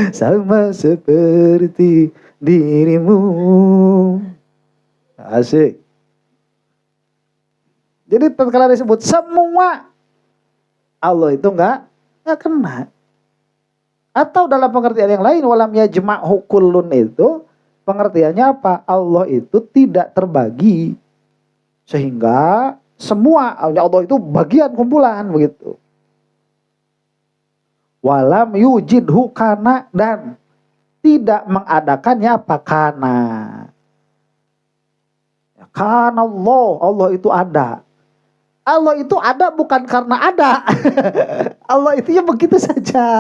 [SPEAKER 1] sama seperti dirimu. Asik. Jadi tatkala disebut semua, Allah itu enggak kena. Atau dalam pengertian yang lain, walam yajma'hu kullun itu pengertiannya apa? Allah itu tidak terbagi. Sehingga semua Allah itu bagian kumpulan begitu. Walam yujidhu kana, dan tidak mengadakannya apa? Kana. Kana Allah itu ada. Allah itu ada bukan karena ada. Allah itu ya begitu saja.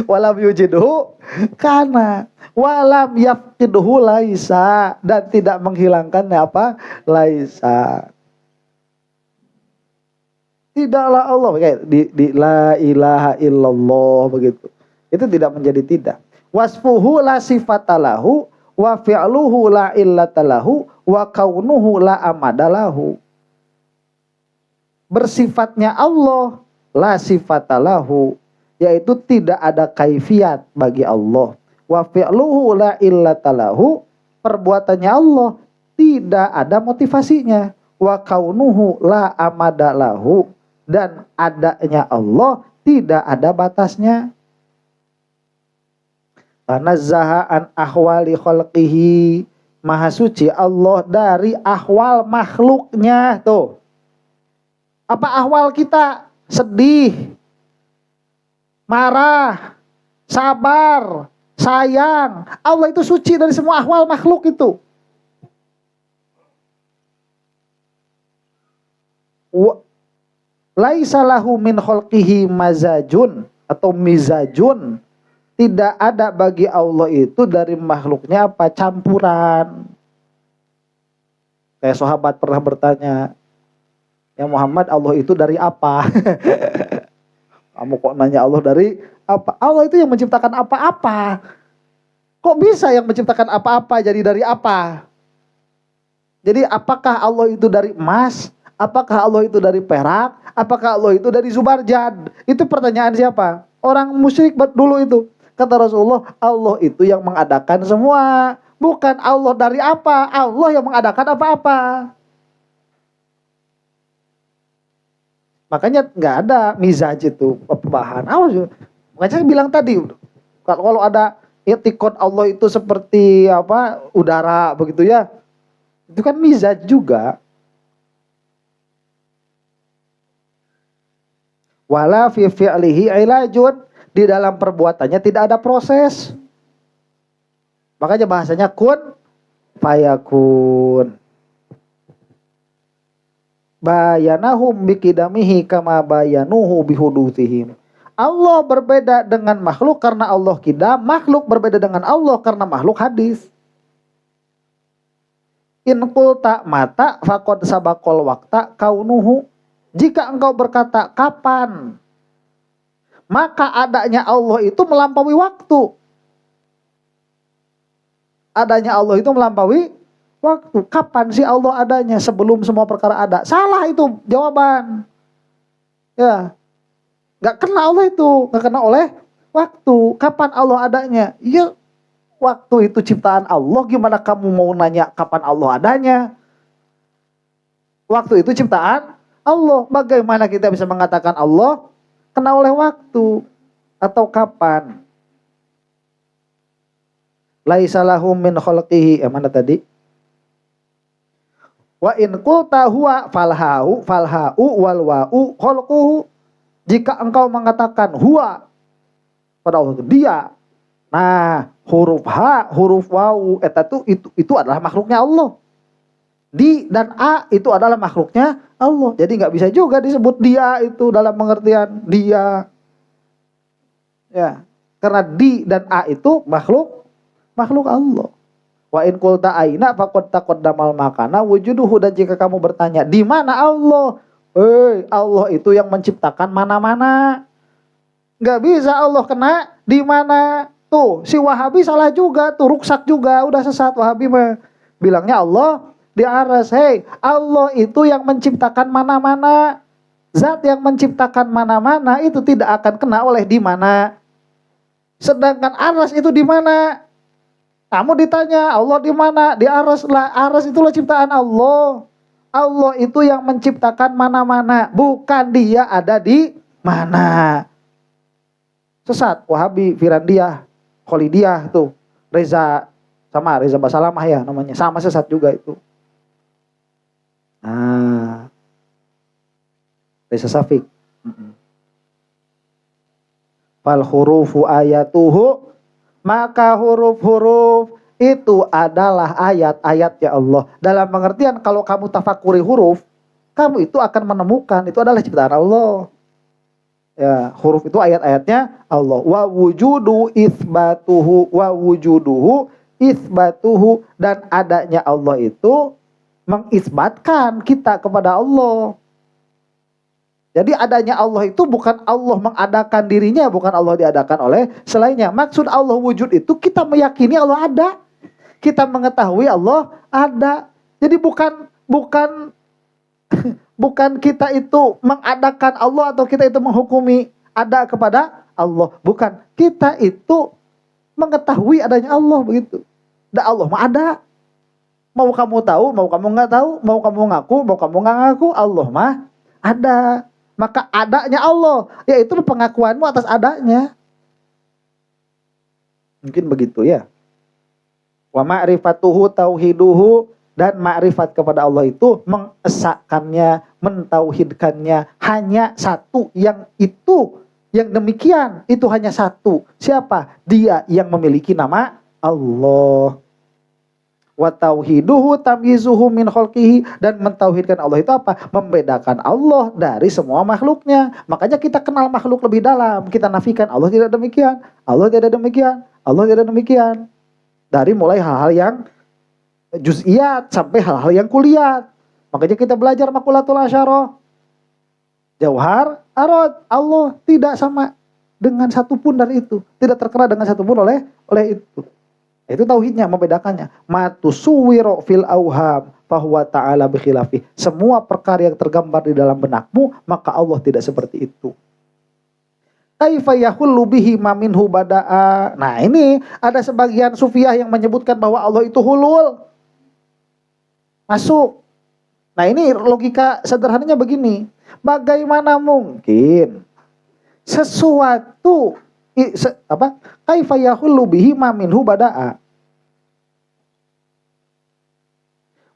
[SPEAKER 1] Walam yujidhu kana, walam yafqidhu laisa, dan tidak menghilangkannya apa? Laisa. Tidaklah Allah kayak di la ilaha illallah begitu. Itu tidak menjadi tidak. Wasfuhu la sifatalahu wa fi'luhu la illatalahu wa kaunuhu la amadalahu. Bersifatnya Allah la sifatalahu, yaitu tidak ada kaifiat bagi Allah. Wa fi'luhu la illatalahu, perbuatannya Allah tidak ada motivasinya. wa kaunuhu la amadalahu, dan adanya Allah tidak ada batasnya. Tanazzaha an ahwali khalqihi, maha suci Allah dari ahwal makhluknya. Tuh, apa ahwal kita? Sedih, marah, sabar, sayang. Allah itu suci dari semua ahwal makhluk itu. Laisa lahu min khalqihi mazajun atau mizajun. Tidak ada bagi Allah itu dari makhluknya apa? Campuran. Kayak sahabat pernah bertanya, ya Muhammad, Allah itu dari apa? Kamu kok nanya Allah dari apa? Allah itu yang menciptakan apa-apa. Kok bisa yang menciptakan apa-apa jadi dari apa? Jadi apakah Allah itu dari emas? Apakah Allah itu dari perak? Apakah Allah itu dari zubarjad? Itu pertanyaan siapa? Orang musyrik dulu itu. Kata Rasulullah, Allah itu yang mengadakan semua. Bukan Allah dari apa. Allah yang mengadakan apa-apa. Makanya nggak ada mizaj itu bahan. Makanya saya bilang tadi, kalau ada etikot Allah itu seperti apa, udara begitu ya, itu kan mizaj juga. Wala fi fi'lihi ilajun, di dalam perbuatannya tidak ada proses. Makanya bahasanya kun fayakun. Bayanahum bikidamihi kama bayanuhu bihuduthihim. Allah berbeda dengan makhluk karena Allah kidam, makhluk berbeda dengan Allah karena makhluk hadis. In qulta mata faqad sabaqal waqta kaunuhu. Jika engkau berkata kapan, maka adanya Allah itu melampaui waktu. Adanya Allah itu melampaui waktu. Kapan sih Allah adanya? Sebelum semua perkara ada. Salah itu jawaban. Ya, nggak kena Allah itu, nggak kena oleh waktu. Kapan Allah adanya? Ya, waktu itu ciptaan Allah. Gimana kamu mau nanya kapan Allah adanya? Waktu itu ciptaan Allah. Bagaimana kita bisa mengatakan Allah kena oleh waktu atau kapan? Laisa lahum min khalqihi, mana tadi? Wa in qulta huwa falhau wal wa'u khalquhu. Jika engkau mengatakan huwa pada Allah, dia. Nah, huruf ha, huruf wa'u itu adalah makhluknya Allah. Di dan a itu adalah makhluknya Allah. Jadi nggak bisa juga disebut dia itu dalam pengertian dia. Ya, karena di dan a itu makhluk Allah. Wa in qulta aina faqad taqaddamal makana wujuduhu, dan jika kamu bertanya di mana Allah? Allah itu yang menciptakan mana-mana. Nggak bisa Allah kena di mana. Tuh, si Wahabi salah juga tuh, ruksak juga, udah sesat Wahabi mah. Bilangnya Allah di aras. Allah itu yang menciptakan mana-mana. Zat yang menciptakan mana-mana itu tidak akan kena oleh di mana. Sedangkan aras itu di mana? Kamu ditanya Allah di mana? Di aras lah. Aras itulah ciptaan Allah. Allah itu yang menciptakan mana-mana, bukan dia ada di mana. Sesat Wahabi, Firandiyah, Khalidiyah tuh, Reza Basalamah ya namanya, sama sesat juga itu. Nah, Reza Safik. Fal hurufu ayatuhu, maka huruf-huruf itu adalah ayat-ayat ya Allah. Dalam pengertian kalau kamu tafakuri huruf, kamu itu akan menemukan itu adalah ciptaan Allah. Ya, huruf itu ayat-ayatnya Allah. Wa wujudu isbatuhu, dan adanya Allah itu mengisbatkan kita kepada Allah. Jadi adanya Allah itu bukan Allah mengadakan dirinya, bukan Allah diadakan oleh selainnya. Maksud Allah wujud itu kita meyakini Allah ada. Kita mengetahui Allah ada. Jadi bukan kita itu mengadakan Allah atau kita itu menghukumi ada kepada Allah. Bukan. Kita itu mengetahui adanya Allah begitu. Dan Allah mah ada. Mau kamu tahu, mau kamu nggak tahu, mau kamu ngaku, mau kamu nggak ngaku, Allah mah ada. Maka adanya Allah, yaitu pengakuanmu atas adanya. Mungkin begitu ya. Wa ma'rifatuhu tauhiduhu, dan ma'rifat kepada Allah itu mengesahkannya, mentauhidkannya, hanya satu, yang itu, yang demikian itu hanya satu. Siapa? Dia yang memiliki nama Allah. Wa tauhiduhu tamyizuhu min khalqihi, dan mentauhidkan Allah itu apa? Membedakan Allah dari semua makhluknya. Makanya kita kenal makhluk lebih dalam, kita nafikan Allah tidak demikian, Allah tidak demikian, Allah tidak demikian. Dari mulai hal-hal yang juz'iyat sampai hal-hal yang kuliyat. Makanya kita belajar makulatul asyarah, jauhar, arad. Allah tidak sama dengan satupun dari itu, tidak terkena dengan satupun oleh itu. Itu tauhidnya, membedakannya. Matusuwiro fil auham fahuwa ta'ala bikhilafi. Semua perkara yang tergambar di dalam benakmu, maka Allah tidak seperti itu. Kaifa yahullu bihi ma minhu bada'a. Nah, ini ada sebagian sufiah yang menyebutkan bahwa Allah itu hulul. Masuk. Nah, ini logika sederhananya begini. Bagaimana mungkin sesuatu kaifa yahullu bihi ma minhu bada'a.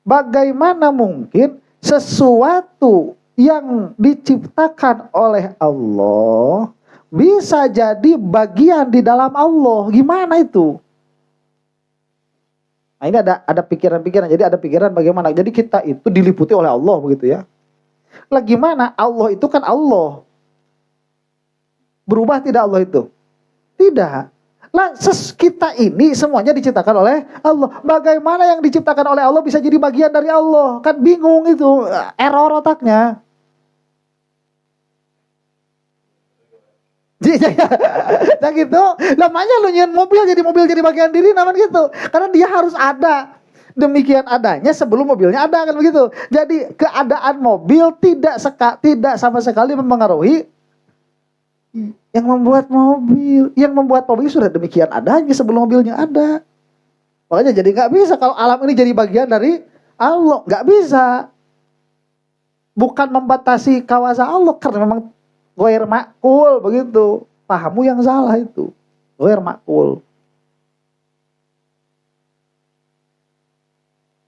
[SPEAKER 1] Bagaimana mungkin sesuatu yang diciptakan oleh Allah bisa jadi bagian di dalam Allah? Gimana itu? Nah, ini ada pikiran-pikiran. Jadi ada pikiran bagaimana? Jadi kita itu diliputi oleh Allah begitu ya. Lah gimana? Allah itu kan Allah. Berubah tidak Allah itu? Tidak. Lah kita ini semuanya diciptakan oleh Allah. Bagaimana yang diciptakan oleh Allah bisa jadi bagian dari Allah? Kan bingung itu, error otaknya. Nah gitu. Namanya lu nyian mobil jadi bagian diri namanya gitu. Karena dia harus ada. Demikian adanya sebelum mobilnya ada, kan begitu. Jadi keadaan mobil tidak sama sekali mempengaruhi yang membuat mobil. Yang membuat mobil sudah demikian adanya sebelum mobilnya ada. Makanya jadi nggak bisa kalau alam ini jadi bagian dari Allah, nggak bisa. Bukan membatasi kawasan Allah, karena memang ghair ma'qul begitu. Pahamu yang salah itu. Ghair ma'qul.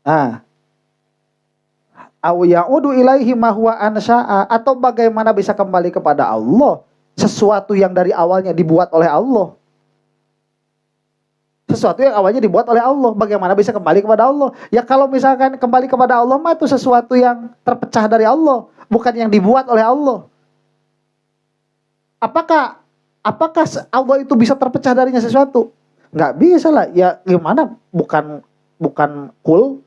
[SPEAKER 1] Nah, aw ya'udu ilaihi ma huwa ansha'a, atau bagaimana bisa kembali kepada Allah sesuatu yang dari awalnya dibuat oleh Allah. Sesuatu yang awalnya dibuat oleh Allah, bagaimana bisa kembali kepada Allah? Ya kalau misalkan kembali kepada Allah mah itu sesuatu yang terpecah dari Allah, bukan yang dibuat oleh Allah. Apakah Allah itu bisa terpecah darinya sesuatu? Nggak bisa lah. Ya gimana? Bukan kul,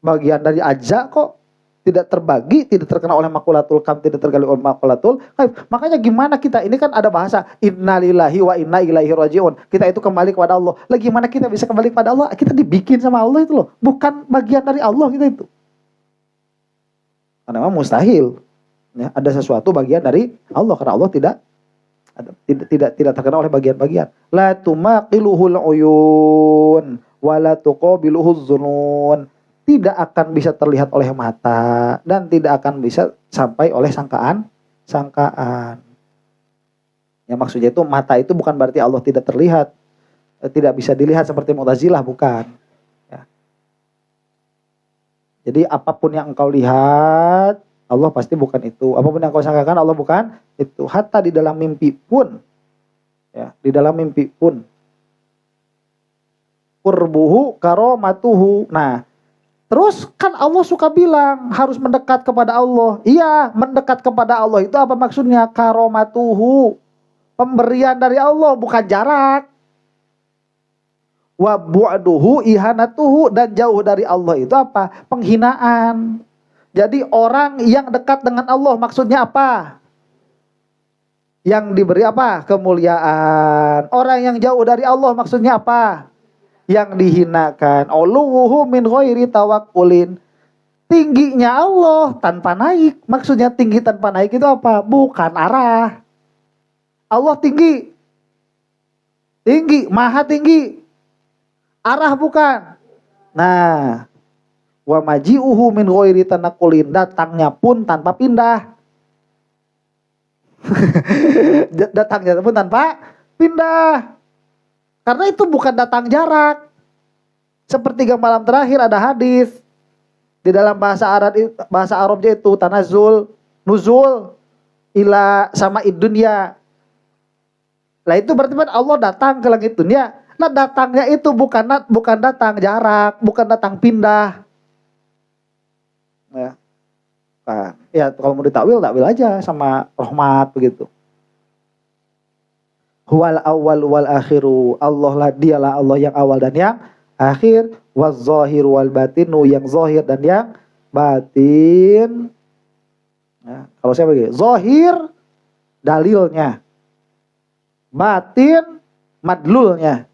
[SPEAKER 1] bagian dari aja kok. Tidak terbagi, tidak terkena oleh makulatul kam, tidak tergali oleh makulatul kaif. Makanya gimana kita, ini kan ada bahasa innalillahi wa inna ilaihi rajiun. Kita itu kembali kepada Allah. Lah gimana kita bisa kembali kepada Allah? Kita dibikin sama Allah itu loh. Bukan bagian dari Allah kita itu. Karena memang mustahil ya, ada sesuatu bagian dari Allah, karena Allah tidak terkena oleh bagian-bagian. La tumaqiluhul uyun wa la tuqabiluhuz zunun. Tidak akan bisa terlihat oleh mata dan tidak akan bisa sampai oleh sangkaan. Ya maksudnya itu mata itu bukan berarti Allah tidak terlihat, tidak bisa dilihat seperti Mu'tazilah, bukan. Ya. Jadi apapun yang engkau lihat, Allah pasti bukan itu. Apapun yang engkau sangkakan, Allah bukan itu. Hatta di dalam mimpi pun, ya, di dalam mimpi pun. Qurbuhu karomatuhu. Nah, terus kan Allah suka bilang harus mendekat kepada Allah. Iya, mendekat kepada Allah itu apa maksudnya? Karomatuhu, pemberian dari Allah, bukan jarak. Wa bu'duhu ihanatuhu, dan jauh dari Allah itu apa? Penghinaan. Jadi orang yang dekat dengan Allah maksudnya apa? Yang diberi apa? Kemuliaan. Orang yang jauh dari Allah maksudnya apa? Yang dihinakan. Uluwuhu min ghairi tawakkulin. Tingginya Allah tanpa naik. Maksudnya tinggi tanpa naik itu apa? Bukan arah. Allah tinggi. Tinggi, maha tinggi. Arah bukan. Nah, wa maji'uhu min ghairi tanaqqulin, datangnya pun tanpa pindah. Datangnya pun tanpa pindah. Karena itu bukan datang jarak. Sepertiga malam terakhir ada hadis di dalam bahasa Arabnya itu tanazul, nuzul ila sama dunya. Lah itu berarti kan Allah datang ke langit dunia. Nah datangnya itu bukan datang jarak, bukan datang pindah. Ya. Nah, ya kalau mau ditakwil, takwil aja sama rahmat begitu. Huwal awwal wal akhiru. Allah lah, dialah Allah yang awal dan yang akhir. Waz zahir wal batinu, yang zahir dan yang batin. Ya, kalau saya begini, zahir dalilnya, batin madlulnya.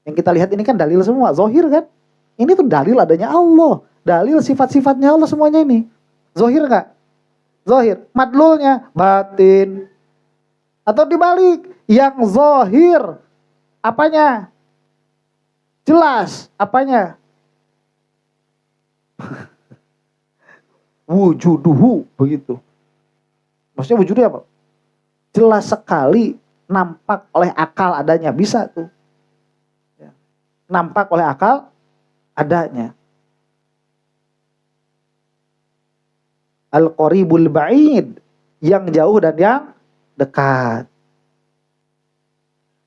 [SPEAKER 1] Yang kita lihat ini kan dalil semua, zahir kan? Ini tuh dalil adanya Allah, dalil sifat-sifatnya Allah semuanya ini. Zahir enggak? Zahir. Madlulnya batin. Atau dibalik, yang zahir apanya? Jelas apanya? Wujuduhu, begitu. Maksudnya wujudnya apa? Jelas sekali, nampak oleh akal adanya, bisa tuh. Ya. Nampak oleh akal adanya. Al-qaribul ba'id, yang jauh dan yang dekat.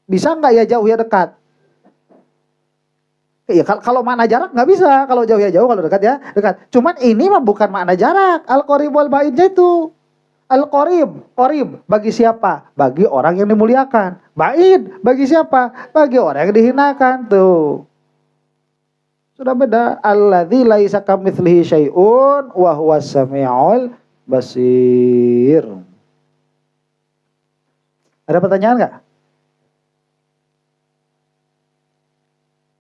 [SPEAKER 1] Bisa nggak ya jauh ya dekat? Iya, kalau makna jarak nggak bisa. Kalau jauh ya jauh, kalau dekat ya dekat. Cuman ini mah bukan makna jarak. Al-qarib wal ba'idnya itu. Al-qarib, qarib bagi siapa? Bagi orang yang dimuliakan. Ba'id bagi siapa? Bagi orang yang dihinakan. Tuh. Sudah beda. Alladzi laisa kamitslihi syai'un wa huwas samiul basir. Ada pertanyaan nggak?